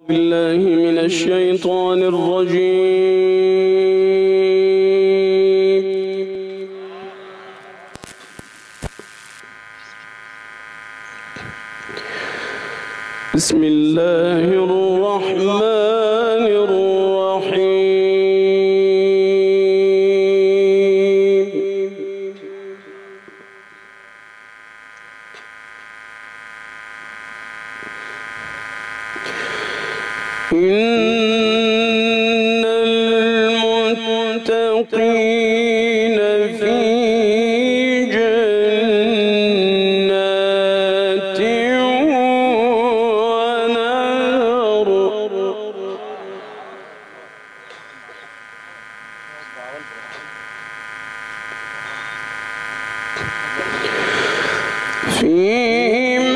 بالله من الشيطان الرجيم. بسم الله الرحمن الرحيم. إن المتقين في جنات ونهر في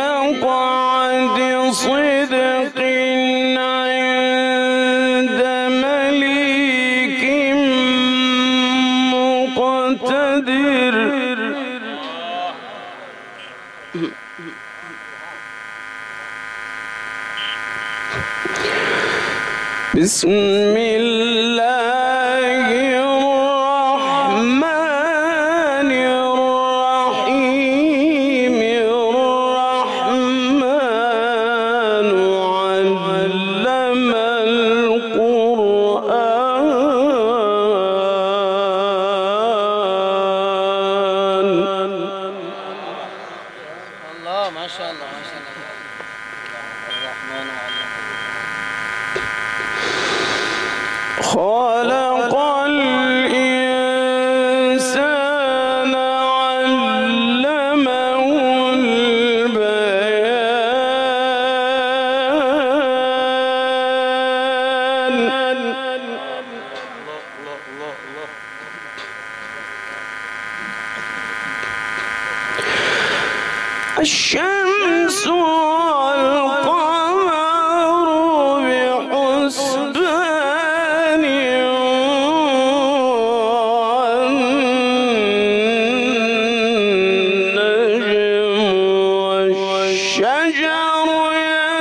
مقعد صدق عند مليك مقتدر. بسم الله الرحمن الرحيم. الرحمن علم القرآن. الله ما شاء الله ما شاء الله. الرحمن علم خلق الإنسان علمه البيان. الشمس والقمر بحسبان. والنجم والشجر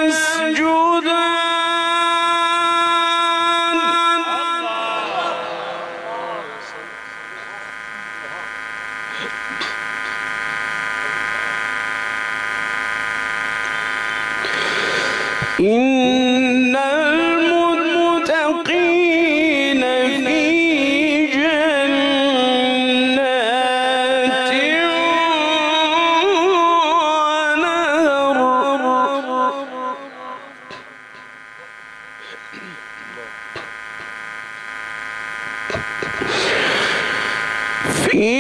يسجدان. إن المتقين في جنات ونهر. في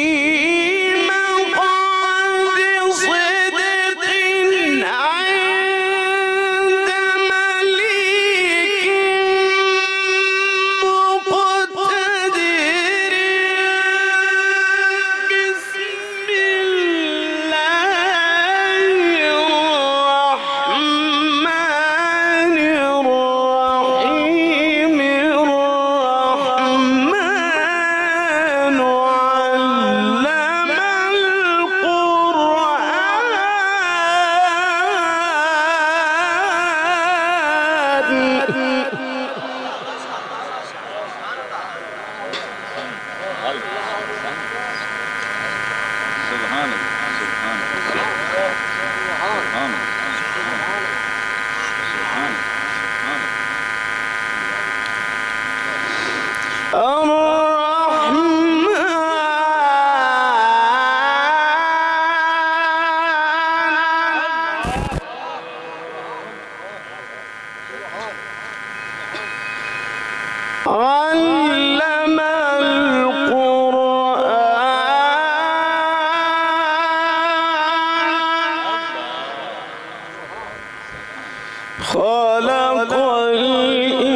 مقعد صدق عند مليك مقتدر. بسم الله الرحمن الرحيم. الرحمن علم علم القرآن. خلق الإنسان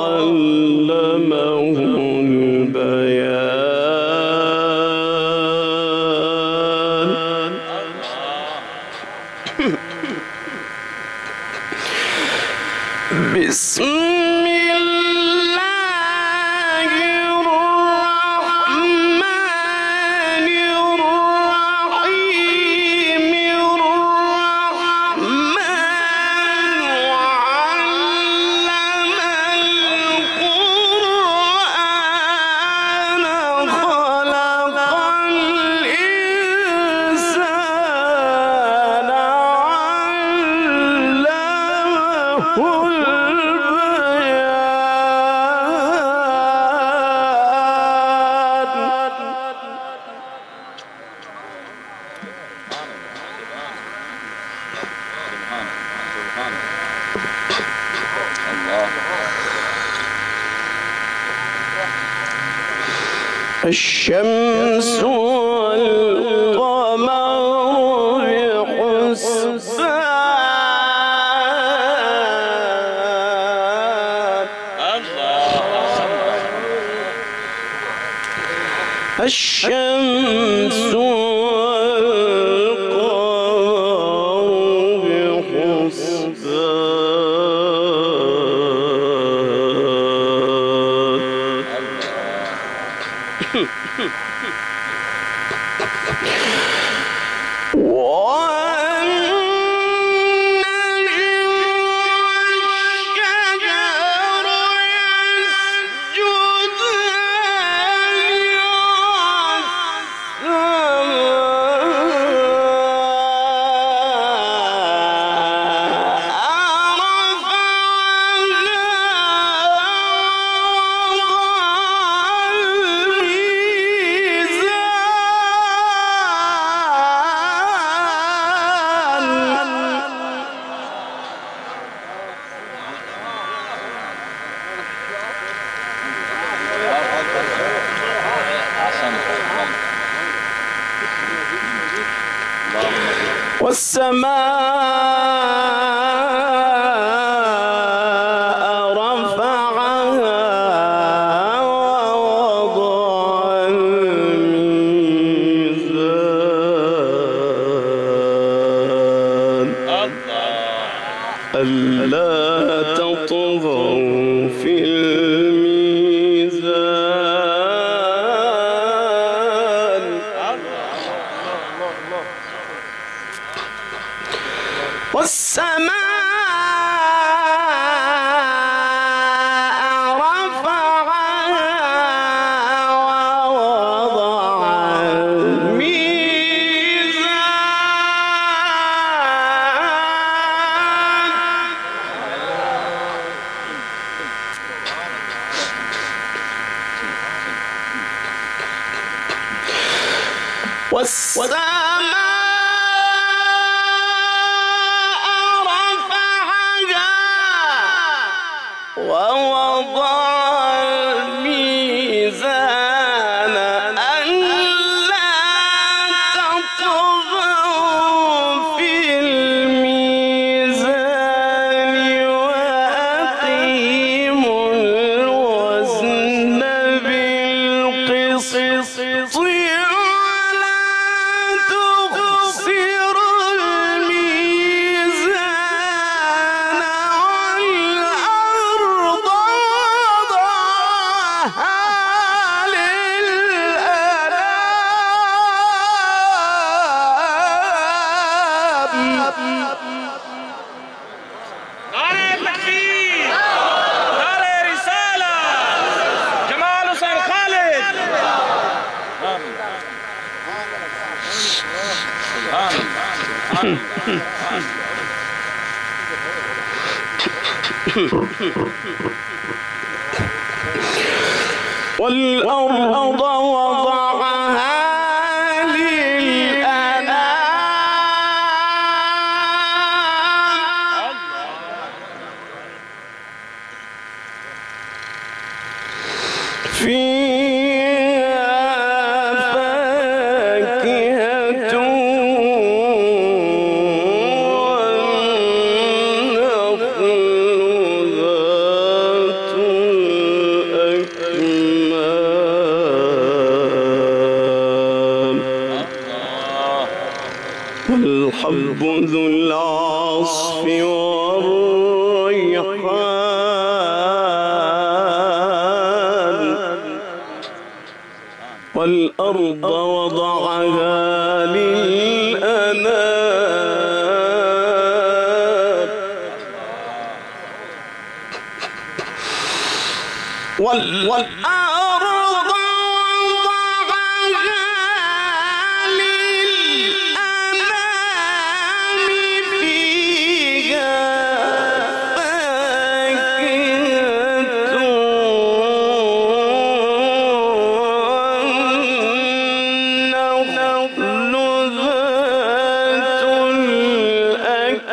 علمه البيان. بسم الله الرحمن الرحيم. الرحمن الشمس والقمر بحسبان الشمس والقمر بحسبان والسماء رفعها ووضع الميزان ألا تطغوا في الميزان والسماء رفعها ووضع الميزان والسماء ووضع الميزان ألا تطغوا في الميزان وأقيموا الوزن بالقسط ولا تخسروا الميزان والأرض نعرة تكبير، نعرة رسالة، جمال حسين خالد. والأرض وضعها للأنام فيها فاكهة والنخل ذات الأكمام والحب ذو العصف والريحان والأرض وضعها للأنام والأرض وضعها للأنام فيها فاكهة والنخل ذات الأكمام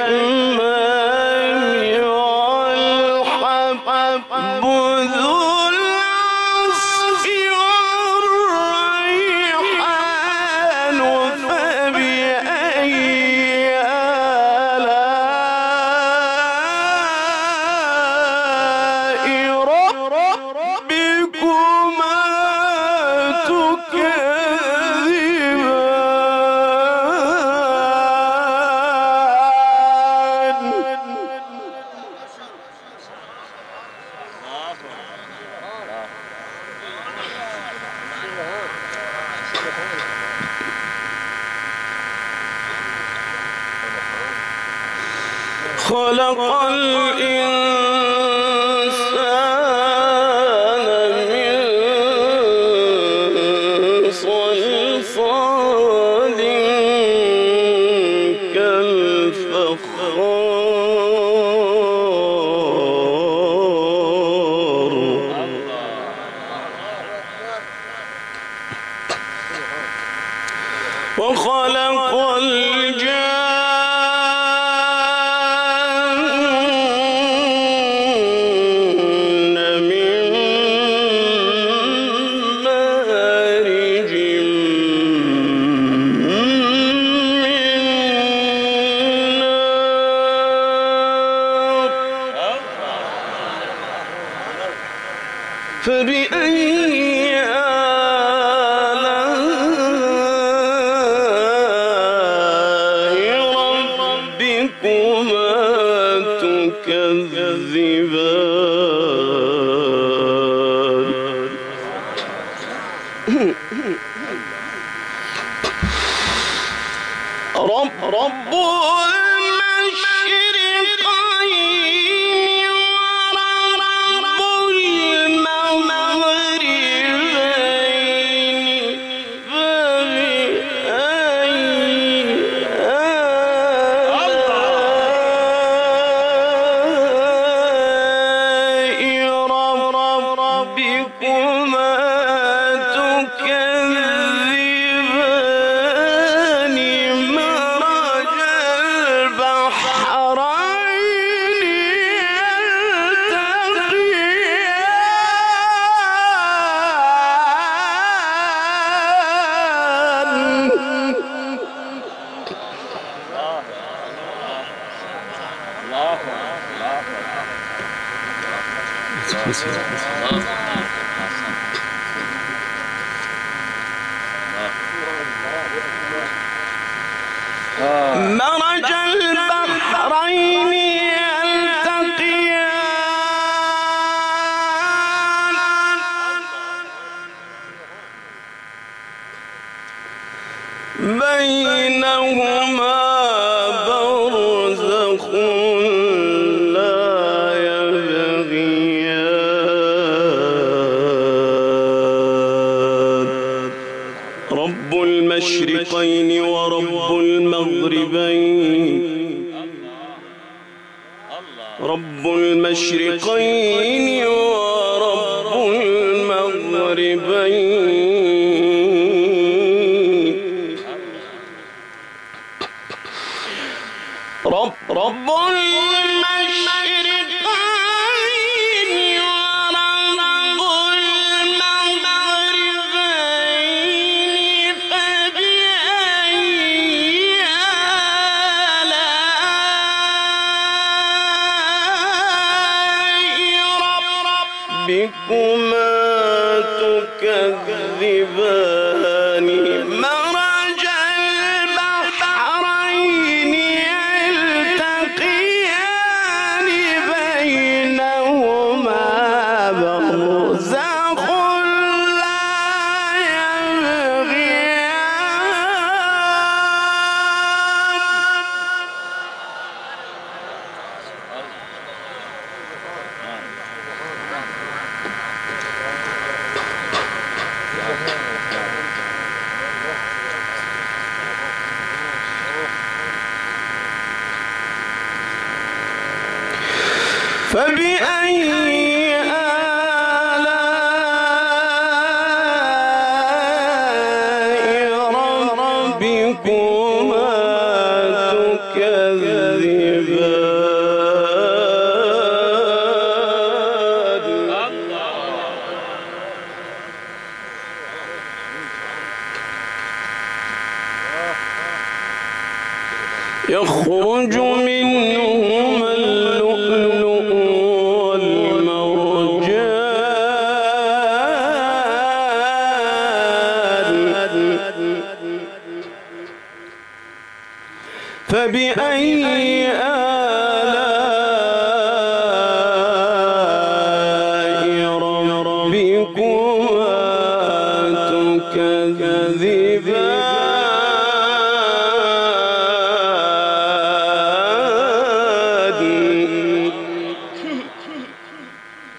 خلق الإنسان من صلصال كالفخار وخلق الجن من مارج من نار فبأي رب المشرقين ورب المغربين فبأي آلاء ربكما تكذبان مرج البحرين يلتقيان مرج البحرين يلتقيان بينهما برزخ لا يبغيان رب المشرقين ورب المغربين رب المشرقين ورب المغربين رب المشرقين ورب المغربين فبأي آلاء ربكما تكذبان مرج البحرين يلتقيان بينهما برزخ لا يبغيان فبأي آلاء ربكما تكذبان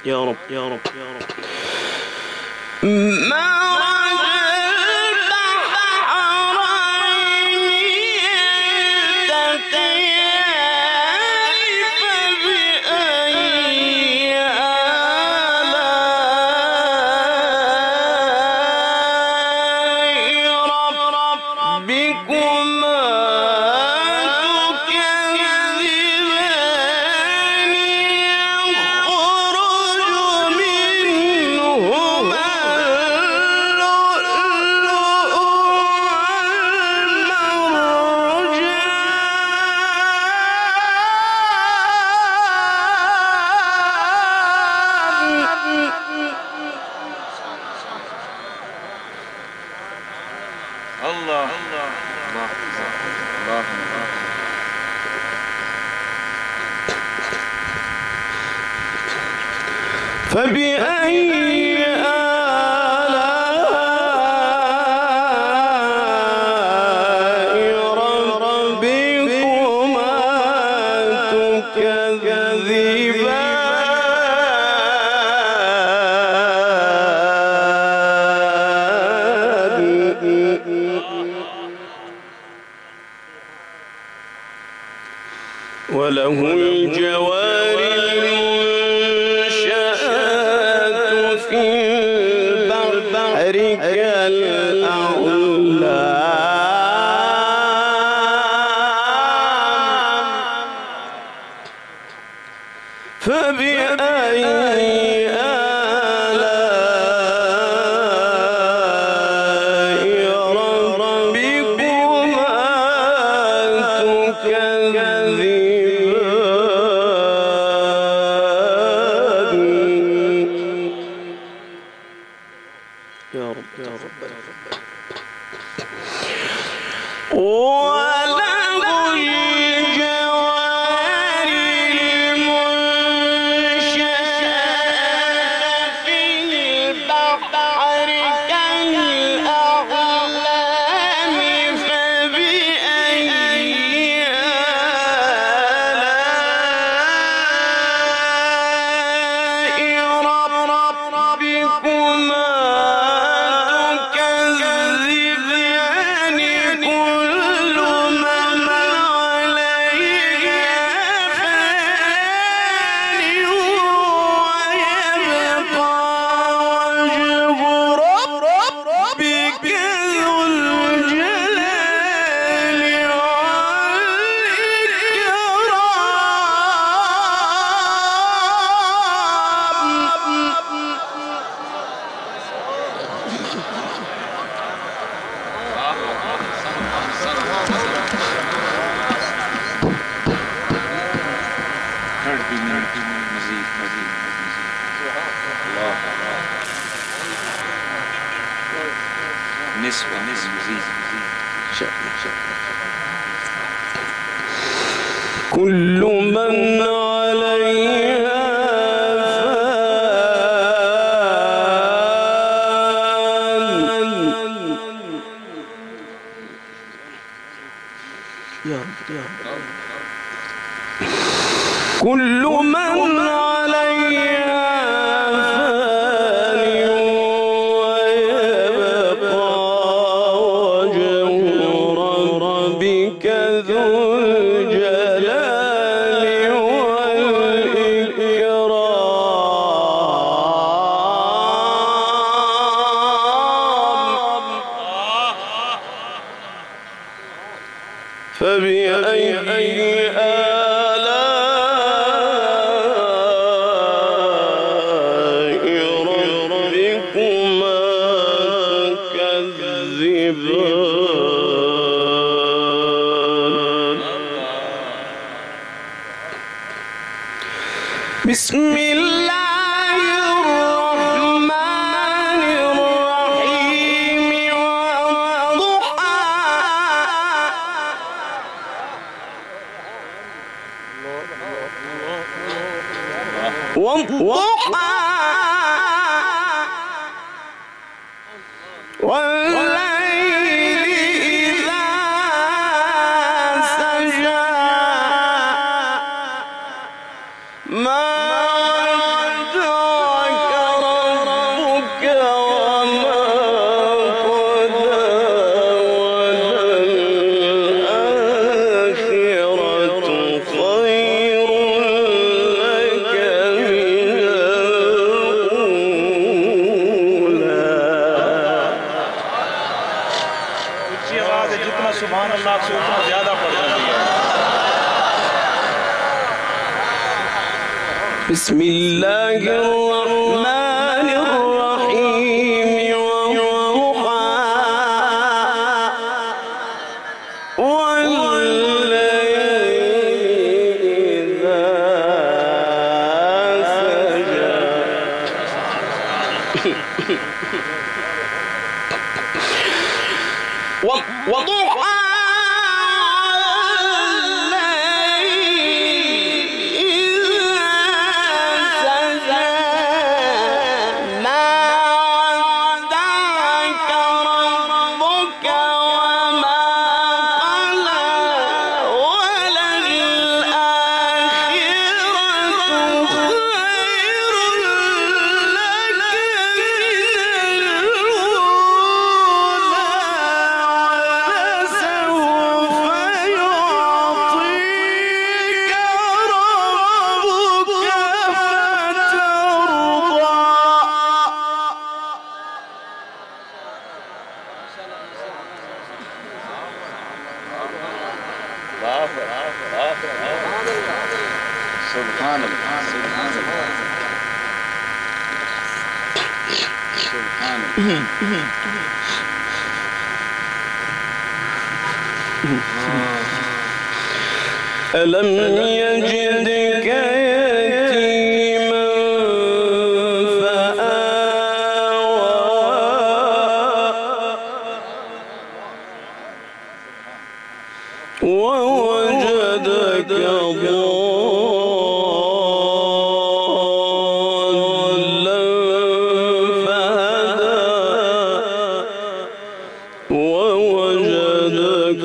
يا رب يا رب يا رب. الله الله الله الله الله. فبأي آلاء ربكما تكذبان وله الجوار المنشآت في البحر كالأعلام فبأي آلاء ربكما تكذبان يا رب يا رب. وله الجوار المنشآت في البحر كالأعلام فبأي آلاء ربكما تكذبان كل من عليها فان ويبقى وجه ربك ذو الجلال مزيد مزيد الله نسبة مزيد كل من عليها فان يا رب يا رب. كل من عليها فان ويبقى وجه ربك ذو الجلال والإكرام فبأي آلاء ربكما تكذبان بسم الله الرحمن الرحيم والضحى والليل إذا سجى ما ودعك بسم الله الرحمن الرحيم والضحى والليل إذا سجى وضحى سبحان الله سبحان الله سبحان الله ألم يجدك يتيما فآوى ووجدك ضالا فهدى ووجدك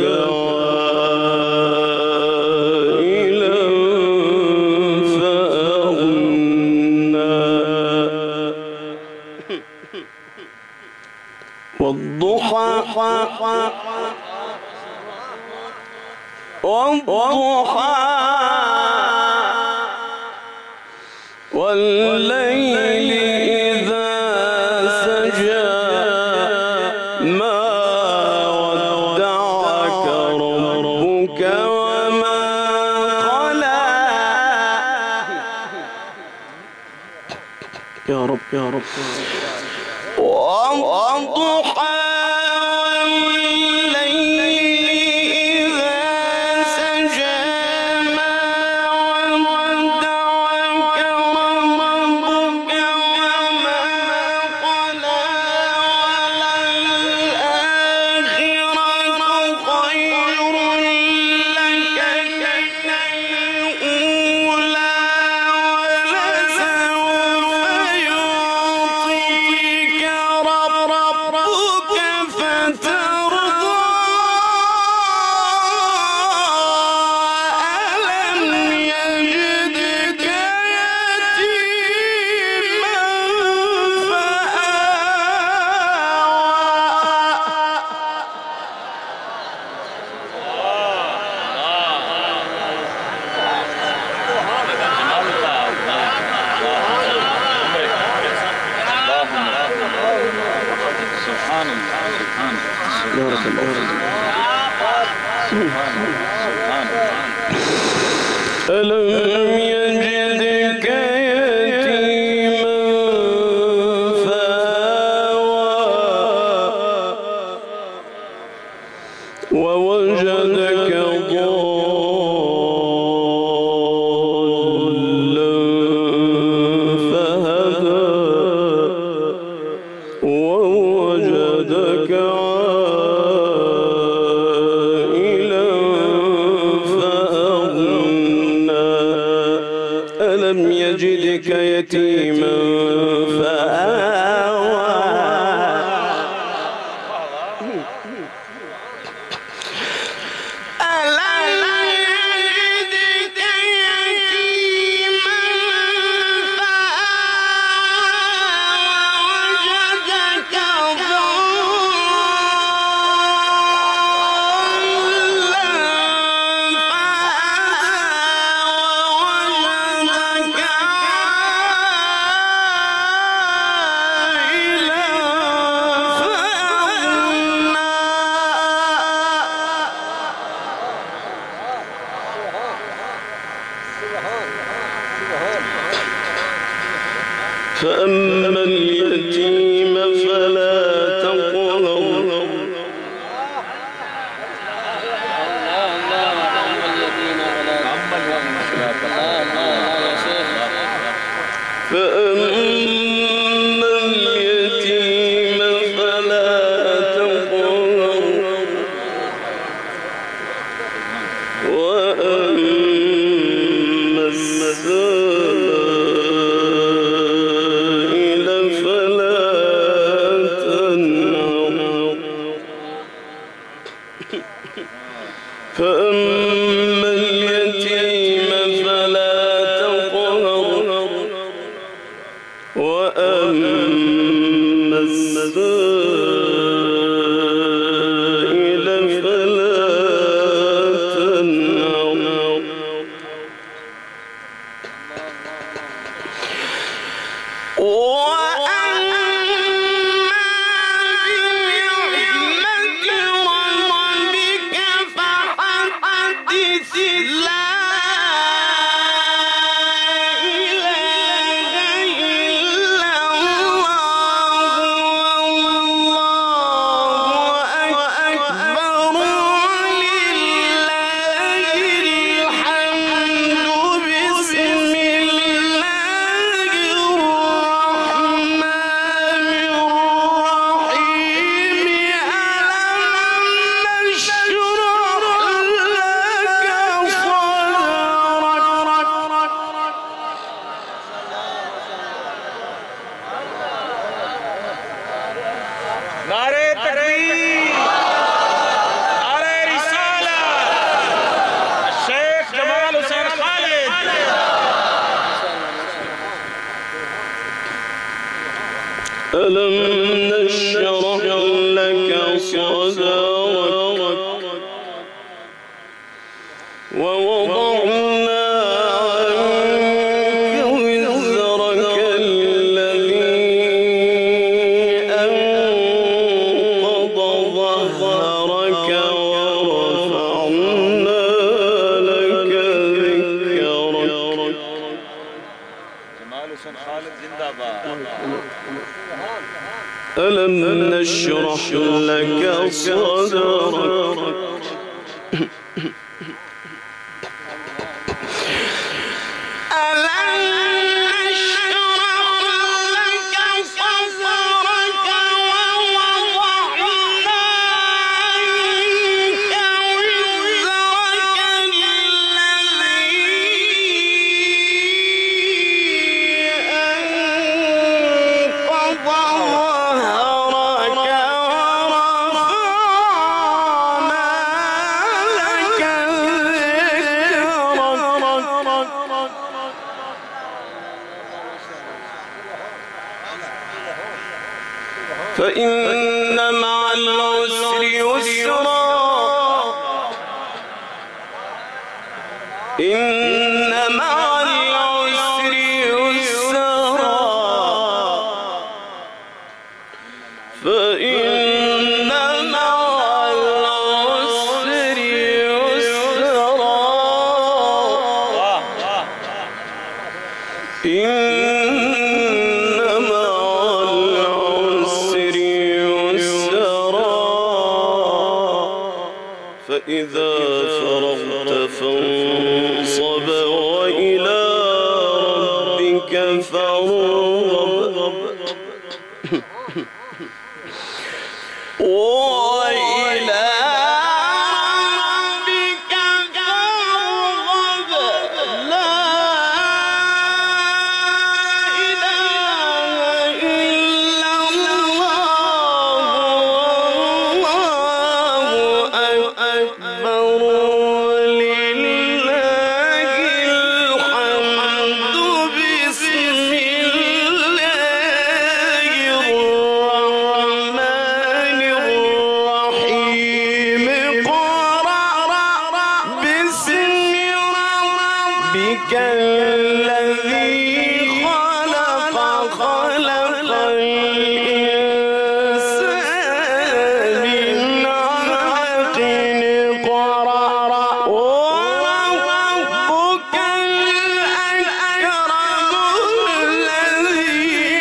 عائلا فأغنى والضحى والليل إذا سجى ما ودعك ربك وما قلى يا رب يا رب والضحى بارك الله ألم يجدك يتيما فآوى ووجدك ضالا فهدى ووجدك ألم يجدك يتيما فآوى ألم يجدك يتيما فآوى ووجدك فأما اليتيم فلا تقهر فأما اليتيم فلا تقهر وأما السائل فلا تنهر فأما اليتيم فلا تقهر وأما السائل فلا تنهر नारे तकबीर, नारे रिसाला, शेख जमाल हुसैन खालिद। ألم نشرح لك صدرك ووضعنا عنك وزرك الذي أنقض ظهرك ورفعنا لك ذكرك जमाल हुसैन खालिद जिंदाबाद। ألم نشرح لك صدرك فإن مع العسر يسرا إن مع العسر يسرا فإن مع العسر يسرا فإذا فرغت فانصب وإلى ربك فارغب وإلى ربك فارغب لا إله إلا الله أكبر ولله الحمد بسم الله الرحمن الرحيم قرأ باسم ربك الذي خلق الإنسان من علق قرأ وربك الأكرم الذي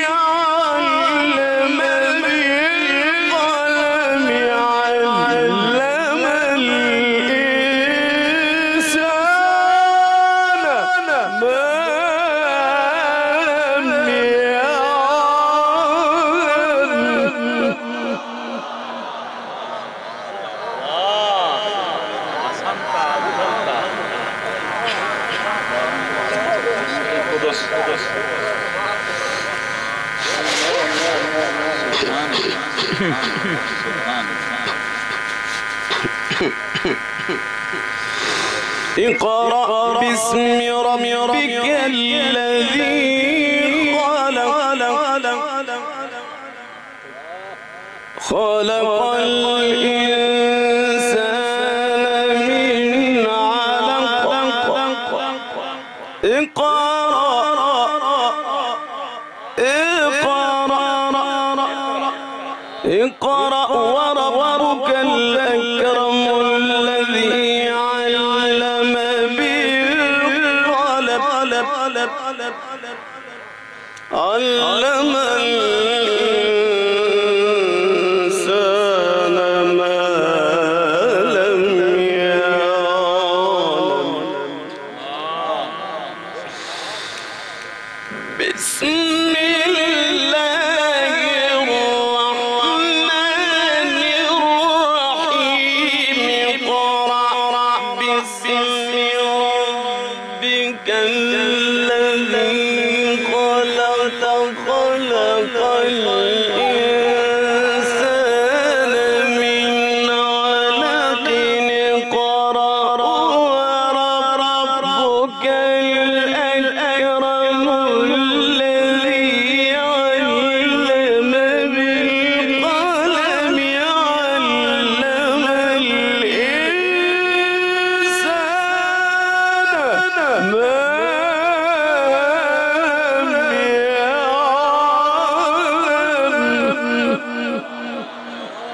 اقرأ باسم ربك الذي خلق الإنسان من علق اقرأ وربك الأكرم الذي علم بالقلم علم الإنسان ما لم يعلم بسم الله الرحمن الرحيم اقرأ باسم ربك الذي خلق الإنسان من علق اقرأ وربك الأكرم الذي علم بالقلم علم الإنسان ما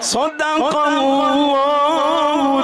صدق الله